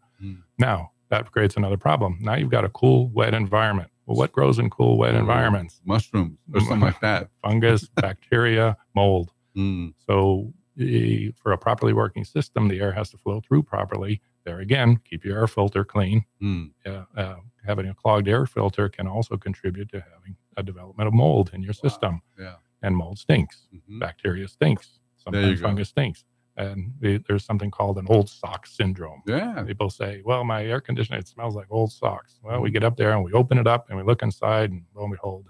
Now, that creates another problem. Now you've got a cool, wet environment. Well, what grows in cool, wet environments? Mushrooms or something like that. Fungus, bacteria, mold. So for a properly working system, the air has to flow through properly. There again, keep your air filter clean. Having a clogged air filter can also contribute to having a development of mold in your system. And mold stinks. Bacteria stinks. Sometimes fungus stinks. And there's something called an old sock syndrome. People say, well, my air conditioner, it smells like old socks. Well, we get up there and we open it up and we look inside and lo and behold,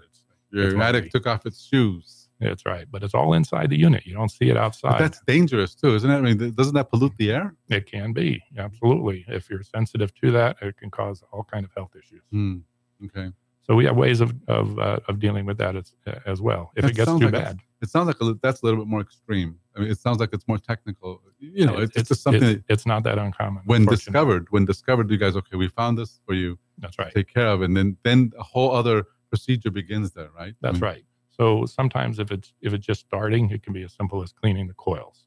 your attic took off its shoes. That's right. But it's all inside the unit. You don't see it outside. But that's dangerous too, isn't it? I mean, doesn't that pollute the air? It can be. Absolutely. If you're sensitive to that, it can cause all kinds of health issues. Okay. So we have ways of dealing with that as well. If it gets too bad. It sounds like that's a little bit more extreme. I mean, it sounds like it's more technical. It's just something. It's not that uncommon. When discovered, you guys, okay, we found this for you. That's right. Take care of it. And then a whole other procedure begins there, right? That's right. So sometimes if it's just starting, it can be as simple as cleaning the coils.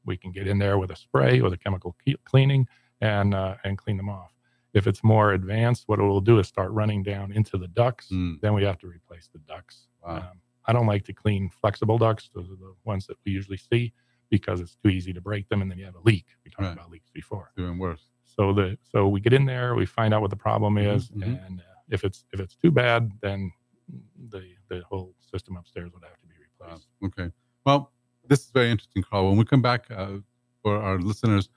We can get in there with a spray or the chemical cleaning and clean them off. If it's more advanced, what it will do is start running down into the ducts. Then we have to replace the ducts. Wow. I don't like to clean flexible ducts. Those are the ones that we usually see because it's too easy to break them and then you have a leak. We talked about leaks before. Even worse. So we get in there, we find out what the problem is, and if it's too bad, then the whole system upstairs would have to be replaced. Okay. Well, this is very interesting, Karl. When we come back for our listeners,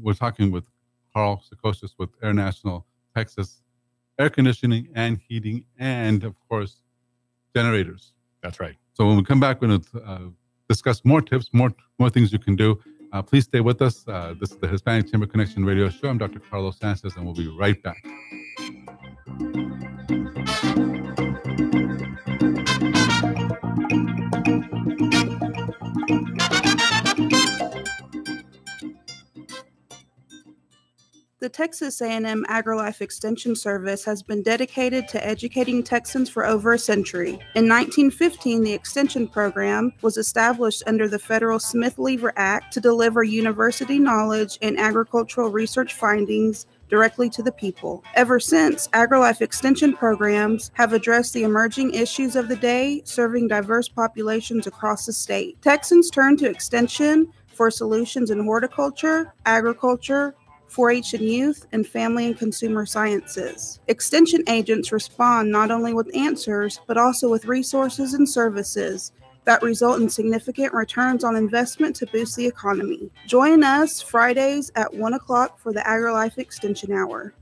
we're talking with Karl Sakocius with Air National Texas, air conditioning and heating, and of course, generators. That's right. So when we come back, we're going to discuss more tips, more things you can do. Please stay with us. This is the Hispanic Chamber Connection Radio Show. I'm Dr. Carlos Sanchez, and we'll be right back. The Texas A&M AgriLife Extension Service has been dedicated to educating Texans for over a century. In 1915, the Extension Program was established under the federal Smith-Lever Act to deliver university knowledge and agricultural research findings directly to the people. Ever since, AgriLife Extension programs have addressed the emerging issues of the day, serving diverse populations across the state. Texans turn to Extension for solutions in horticulture, agriculture, 4-H and youth, and family and consumer sciences. Extension agents respond not only with answers, but also with resources and services that result in significant returns on investment to boost the economy. Join us Fridays at 1 o'clock for the AgriLife Extension Hour.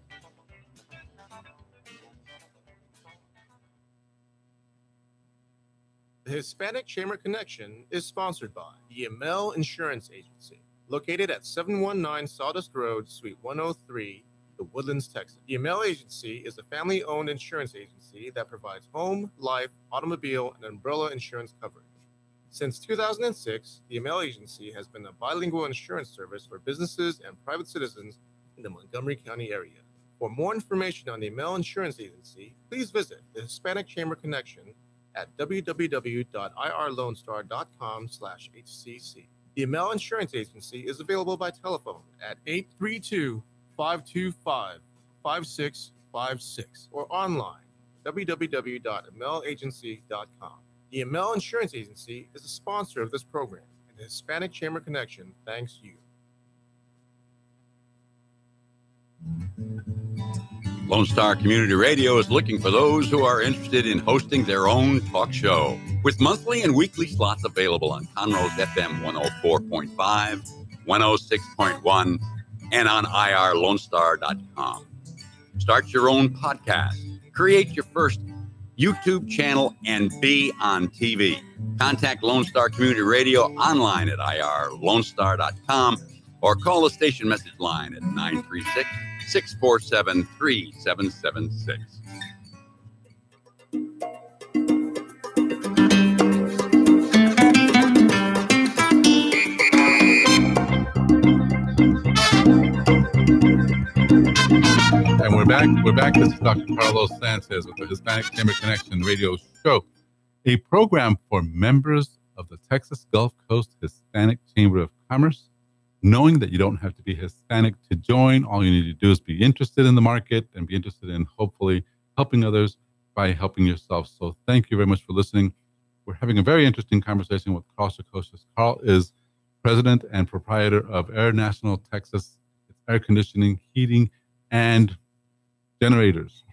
The Hispanic Chamber Connection is sponsored by the Amel Insurance Agency, located at 719 Sawdust Road, Suite 103, The Woodlands, Texas. The Amel Agency is a family-owned insurance agency that provides home, life, automobile, and umbrella insurance coverage. Since 2006, the Amel Agency has been a bilingual insurance service for businesses and private citizens in the Montgomery County area. For more information on the Amel Insurance Agency, please visit the Hispanic Chamber Connection at www.irlonestar.com/HCC. The Amel Insurance Agency is available by telephone at 832-525-5656 or online www.amelagency.com. The Amel Insurance Agency is a sponsor of this program, and the Hispanic Chamber Connection thanks you. Lone Star Community Radio is looking for those who are interested in hosting their own talk show. With monthly and weekly slots available on Conroe's FM 104.5, 106.1, and on irlonestar.com. Start your own podcast, create your first YouTube channel, and be on TV. Contact Lone Star Community Radio online at irlonestar.com or call the station message line at 936-647-3776. And we're back. This is Dr. Carlos Sanchez with the Hispanic Chamber Connection radio show, a program for members of the Texas Gulf Coast Hispanic Chamber of Commerce. Knowing that you don't have to be Hispanic to join, all you need to do is be interested in the market and be interested in hopefully helping others by helping yourself. So thank you very much for listening. We're having a very interesting conversation with Karl Sakocius. Karl is president and proprietor of Air National Texas. It's air conditioning, heating, and generators.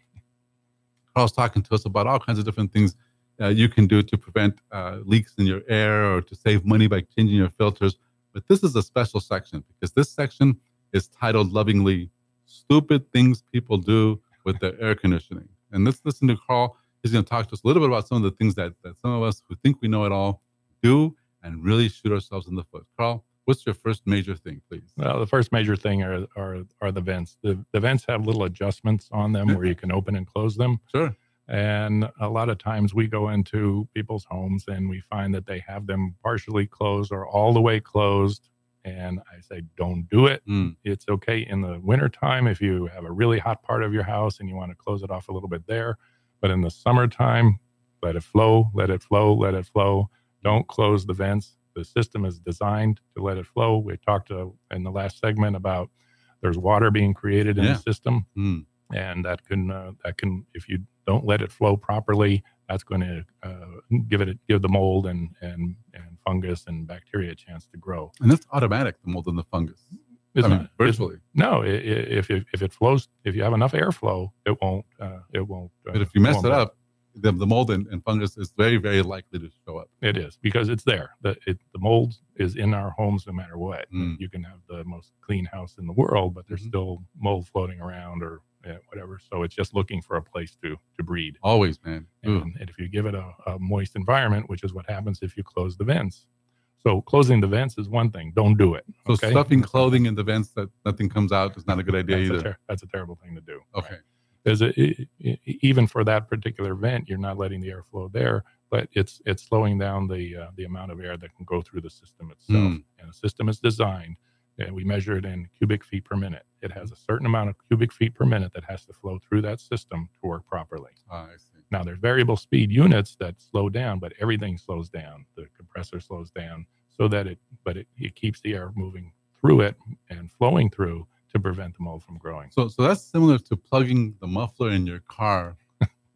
Karl's talking to us about all kinds of different things you can do to prevent leaks in your air or to save money by changing your filters. But this is a special section because this section is titled lovingly, Stupid Things People Do with Their Air Conditioning. And let's listen to Karl. He's going to talk to us a little bit about some of the things that some of us who think we know it all do and really shoot ourselves in the foot. Karl, what's your first major thing, please? Well, the first major thing are the vents. The vents have little adjustments on them where you can open and close them. Sure. And a lot of times we go into people's homes and we find that they have them partially closed or all the way closed. And I say, don't do it. It's okay in the wintertime if you have a really hot part of your house and you want to close it off a little bit there. But in the summertime, let it flow, let it flow, let it flow. Don't close the vents. The system is designed to let it flow. We talked in the last segment about there's water being created in the system. And that can, if you don't let it flow properly, that's going to give the mold and fungus and bacteria a chance to grow. And that's automatic, the mold and the fungus. Virtually. No, if it flows, if you have enough airflow, it won't. But if you mess it up, the mold and fungus is very, very likely to show up. It is, because it's there. The mold is in our homes no matter what. You can have the most clean house in the world, but there's still mold floating around or whatever. So it's just looking for a place to breed. Always, man. And if you give it a moist environment, which is what happens if you close the vents. So closing the vents is one thing. Don't do it. So stuffing clothing in the vents that nothing comes out is not a good idea either. That's a terrible thing to do. Okay. Right? Even for that particular vent, you're not letting the air flow there, but it's slowing down the amount of air that can go through the system itself. And the system is designed, and we measure it in cubic feet per minute. It has a certain amount of cubic feet per minute that has to flow through that system to work properly. I see. Now, there's variable speed units that slow down, but everything slows down. The compressor slows down so that it keeps the air moving through it and flowing through to prevent the mold from growing. So that's similar to plugging the muffler in your car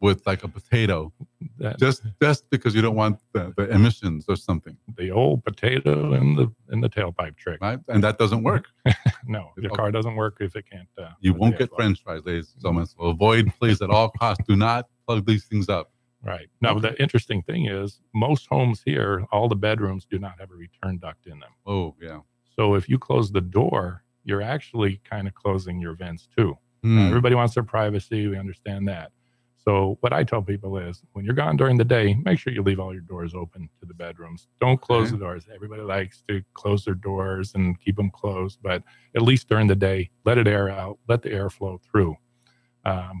with like a potato, just because you don't want the emissions or something. The old potato in the tailpipe trick, right? And that doesn't work. No, your car doesn't work if it can't. You won't get French fries, ladies and gentlemen. So avoid, please, at all costs. Do not plug these things up. Right. Now, Okay. the interesting thing is most homes here, all the bedrooms do not have a return duct in them. Oh, yeah. So if you close the door, you're actually kind of closing your vents too. Hmm. Now, everybody wants their privacy. We understand that. So what I tell people is when you're gone during the day, make sure you leave all your doors open to the bedrooms. Don't close Okay. the doors. Everybody likes to close their doors and keep them closed, but at least during the day, let it air out, let the air flow through.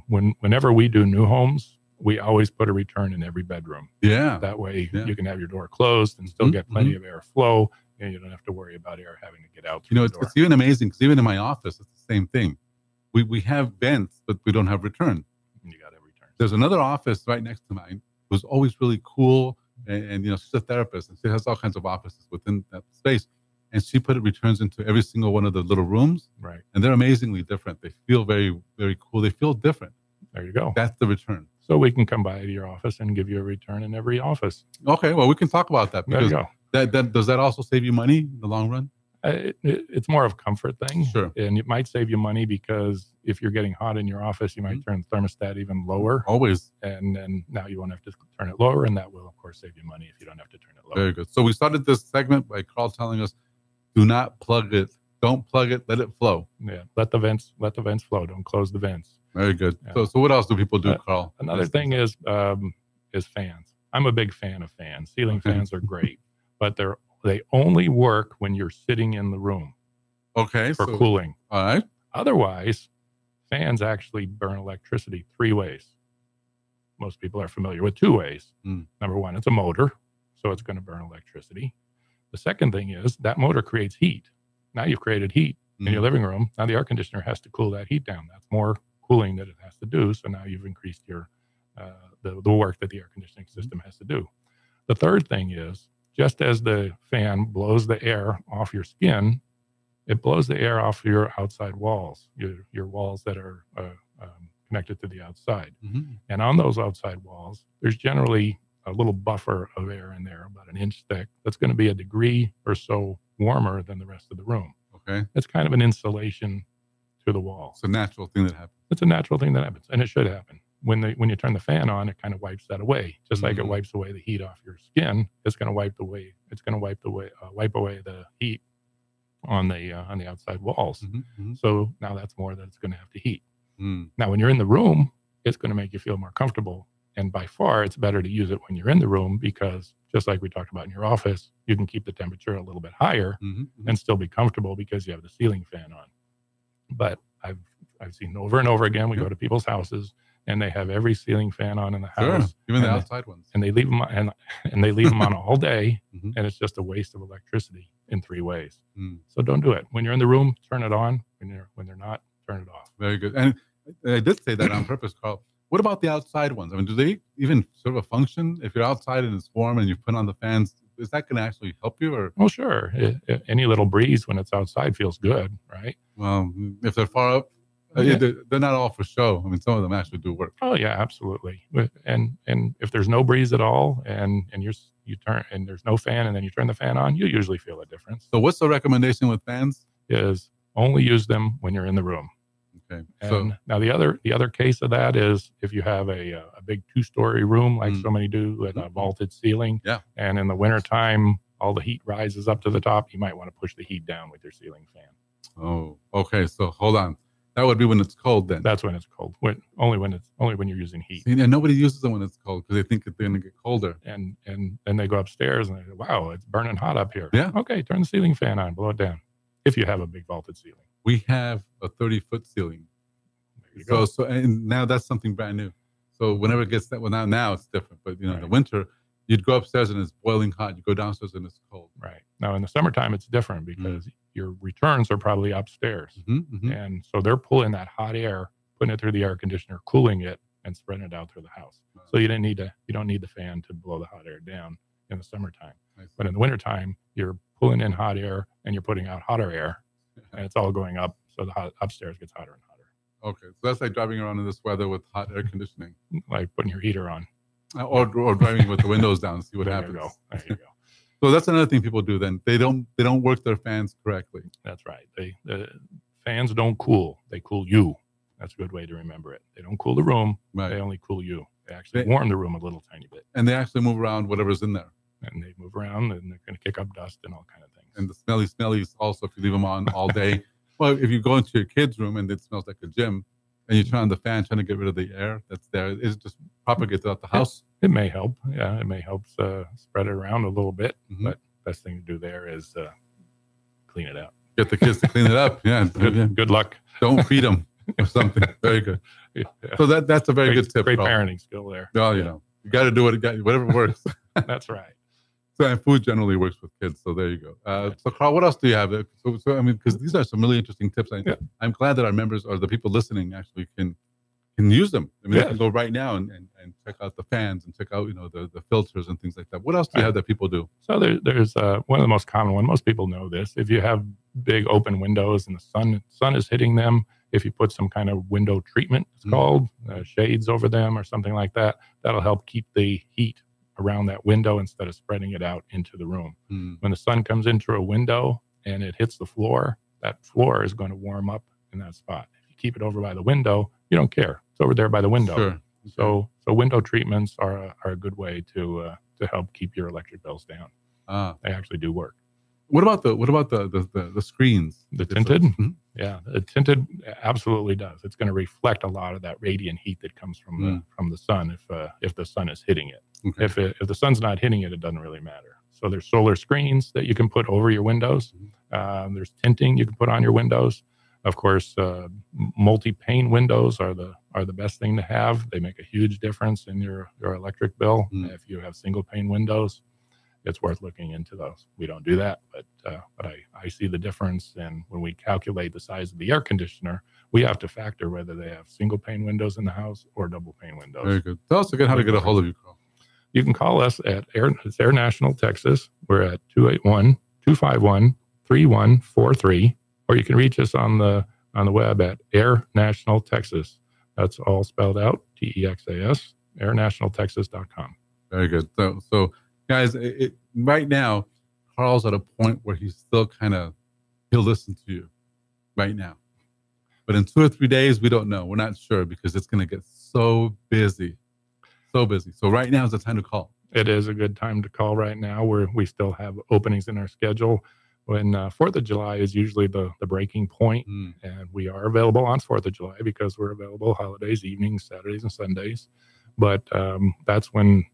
Whenever we do new homes, we always put a return in every bedroom. Yeah. That way Yeah. you can have your door closed and still get plenty of air flow, and you don't have to worry about air having to get out through the door. It's even amazing because even in my office, it's the same thing. We have vents, but we don't have return. You got to have returns. There's another office right next to mine who's always really cool, and she's a therapist, and she has all kinds of offices within that space. And she put returns into every single one of the little rooms, Right. and they're amazingly different. They feel very, very cool. They feel different. There you go. That's the return. So we can come by to your office and give you a return in every office. Okay, well, we can talk about that. There you Because go. that does that also save you money in the long run? It's more of a comfort thing. Sure. And it might save you money because if you're getting hot in your office, you might turn the thermostat even lower. Always. And then now you won't have to turn it lower. And that will, of course, save you money if you don't have to turn it lower. Very good. So we started this segment by Karl telling us, do not plug it. Don't plug it. Let it flow. Yeah. Let the vents flow. Don't close the vents. Very good. Yeah. So what else do people do, Karl? Another thing is fans. I'm a big fan of fans. Ceiling fans are great, but they only work when you're sitting in the room Okay. for cooling. All right. Otherwise, fans actually burn electricity 3 ways. Most people are familiar with 2 ways. Number one, it's a motor, so it's going to burn electricity. The second thing is that motor creates heat. Now you've created heat in your living room. Now the air conditioner has to cool that heat down. That's more cooling that it has to do. So now you've increased your the work that the air conditioning system has to do. The third thing is just as the fan blows the air off your skin, it blows the air off your outside walls, your walls that are connected to the outside. And on those outside walls, there's generally a little buffer of air in there, about 1 inch thick, that's going to be a degree or so warmer than the rest of the room. Okay. It's kind of an insulation to the wall. It's a natural thing that happens. It's a natural thing that happens, and it should happen. When you turn the fan on, it kind of wipes that away. Just like it wipes away the heat off your skin, it's going to wipe away the heat on the outside walls. So now that's more that it's going to have to heat. Now, when you're in the room, it's going to make you feel more comfortable. And by far, it's better to use it when you're in the room because just like we talked about in your office, you can keep the temperature a little bit higher and still be comfortable because you have the ceiling fan on. But I've seen over and over again, we go to people's houses and they have every ceiling fan on in the house. Even the outside ones. And they leave them on, and they leave them on all day, and it's just a waste of electricity in 3 ways. So don't do it. When you're in the room, turn it on. When they're not, turn it off. Very good. And I did say that on purpose, Karl. What about the outside ones? I mean, do they even sort of function? If you're outside and it's warm and you put on the fans, is that going to actually help you? Or well, sure. Any little breeze when it's outside feels good, right? Well, if they're far up, they're not all for show. I mean, some of them actually do work. Oh yeah, absolutely. And if there's no breeze at all, and you turn and there's no fan, and then you turn the fan on, you usually feel a difference. So, what's the recommendation with fans? Is only use them when you're in the room. Okay. And now the other case of that is if you have a big 2-story room like so many do with a vaulted ceiling, and in the wintertime all the heat rises up to the top, you might want to push the heat down with your ceiling fan. Oh, okay. So hold on. That would be when it's cold then. That's when it's cold. Only when you're using heat. See, and nobody uses them when it's cold because they think that they're going to get colder. And then they go upstairs and they go, wow, it's burning hot up here. Yeah. Okay, turn the ceiling fan on, blow it down. If you have a big vaulted ceiling. We have a 30-foot ceiling. So and now that's something brand new. So whenever it gets that, well, now it's different. But in the winter, you'd go upstairs and it's boiling hot. You go downstairs and it's cold. Right. Now in the summertime, it's different because your returns are probably upstairs, and so they're pulling that hot air, putting it through the air conditioner, cooling it, and spreading it out through the house. So you don't need the fan to blow the hot air down in the summertime. But in the wintertime, you're pulling in hot air and you're putting out hotter air, and it's all going up. So the upstairs gets hotter and hotter. Okay, so that's like driving around in this weather with hot air conditioning, like putting your heater on, or driving with the windows down. See what happens. There you go. So that's another thing people do. Then they don't work their fans correctly. That's right. The fans don't cool; they cool you. That's a good way to remember it. They don't cool the room. Right. They only cool you. They actually warm the room a little tiny bit. And they actually move around whatever's in there. And they move around, and they're going to kick up dust and all kind of things. And the smellies also, if you leave them on all day. Well, if you go into your kid's room and it smells like a gym, and you turn on the fan trying to get rid of the air that's there, it just propagates throughout the house. It may help. Yeah, it may help spread it around a little bit. But best thing to do there is clean it out. Get the kids to clean it up. Yeah. Good luck. Don't feed them or something. Very good. Yeah. So that's a very good tip. Great parenting skill there. Oh, you know, you got to do whatever works. That's right. So, and food generally works with kids. So there you go. So Karl, what else do you have? So I mean, because these are some really interesting tips. I'm glad that our members or the people listening actually can use them. I mean, they can go right now and check out the fans and check out, you know, the filters and things like that. What else do you have that people do? So there's one of the most common one. Most people know this. If you have big open windows and the sun is hitting them, if you put some kind of window treatment, it's called, shades over them or something like that, that'll help keep the heat around that window instead of spreading it out into the room. When the sun comes into a window and it hits the floor, that floor is going to warm up in that spot. If you keep it over by the window, you don't care. It's over there by the window. Sure. So window treatments are a good way to help keep your electric bills down. They actually do work. What about the screens? The tinted? Yeah, the tinted absolutely does. It's going to reflect a lot of that radiant heat that comes from the sun if the sun is hitting it. Okay. If the sun's not hitting it, it doesn't really matter. So there's solar screens that you can put over your windows. There's tinting you can put on your windows. Of course, multi-pane windows are the best thing to have. They make a huge difference in your electric bill. If you have single pane windows, it's worth looking into those. We don't do that, but I see the difference. And when we calculate the size of the air conditioner, we have to factor whether they have single pane windows in the house or double pane windows. Very good. Tell us again how to get a hold of you, Karl. You can call us at Air National Texas. We're at 281-251-3143, or you can reach us on the web at Air National Texas. That's all spelled out, TEXAS, airnationaltexas.com. Very good. So guys, right now, Karl's at a point where he's still he'll listen to you right now. But in 2 or 3 days, we don't know. We're not sure because it's going to get so busy. So busy. So right now is the time to call. It is a good time to call right now. We still have openings in our schedule. When 4th of July is usually the breaking point, and we are available on 4th of July because we're available holidays, evenings, Saturdays, and Sundays. But that's when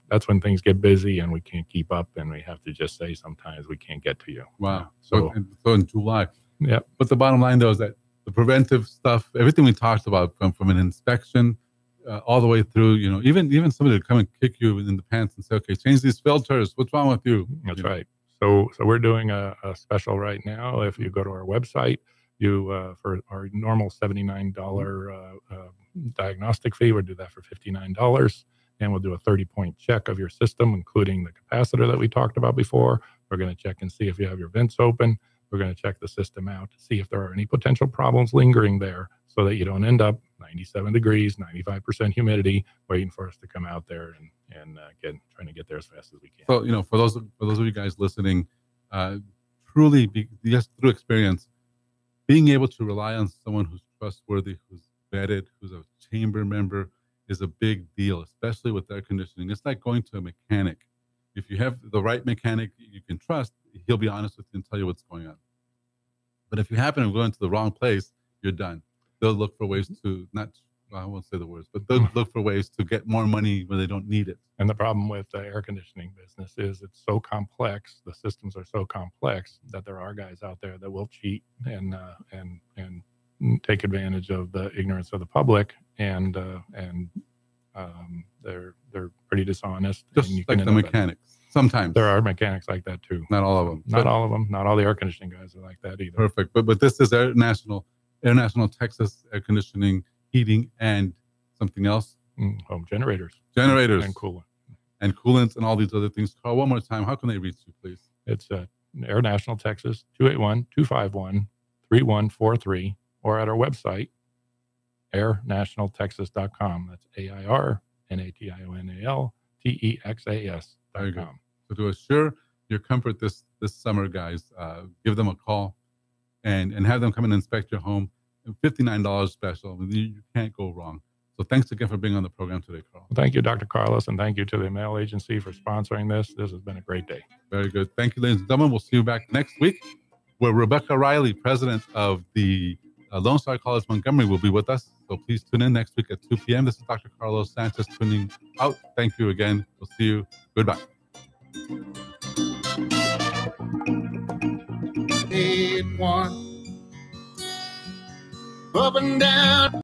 things get busy and we can't keep up, and we have to just say sometimes we can't get to you. Wow. So in July. Yeah. But the bottom line though is that the preventive stuff, everything we talked about, from an inspection all the way through, you know, even somebody to come and kick you in the pants and say, okay, change these filters. What's wrong with you? That's right. So we're doing a special right now. If you go to our website, you for our normal $79 diagnostic fee, we'll do that for $59, and we'll do a 30-point check of your system, including the capacitor that we talked about before. We're going to check and see if you have your vents open. We're going to check the system out to see if there are any potential problems lingering there, so that you don't end up 97 degrees, 95% humidity, waiting for us to come out there and trying to get there as fast as we can. So, you know, for those of you guys listening, truly, just through experience, being able to rely on someone who's trustworthy, who's vetted, who's a chamber member, is a big deal, especially with air conditioning. It's like going to a mechanic. If you have the right mechanic you can trust, he'll be honest with you and tell you what's going on. But if you happen to go into the wrong place, you're done. They'll look for ways to I won't say the words, but they'll look for ways to get more money when they don't need it. And the problem with the air conditioning business is it's so complex. The systems are so complex that there are guys out there that will cheat and take advantage of the ignorance of the public, and they're pretty dishonest. Just and you like can the mechanics. Sometimes there are mechanics like that too. Not all of them. Not all of them. Not all the air conditioning guys are like that either. Perfect. But this is Air National Texas Air Conditioning, Heating, and something else. Home generators. And coolant. And coolants and all these other things. Karl, one more time, how can they reach you, please? It's Air National Texas, 281-251-3143, or at our website, airnationaltexas.com. That's airnationaltexas.com. So to assure your comfort this summer, guys, give them a call and have them come and inspect your home $59 special. I mean, you can't go wrong. So thanks again for being on the program today, Carl. Thank you, Dr. Carlos, and thank you to the mail agency for sponsoring this. This has been a great day. Very good. Thank you, ladies and gentlemen. We'll see you back next week, where Rebecca Riley, president of the Lone Star College Montgomery, will be with us. So please tune in next week at 2 p.m. This is Dr. Carlos Sanchez tuning out. Thank you again. We'll see you. Goodbye. 8-1 up and down.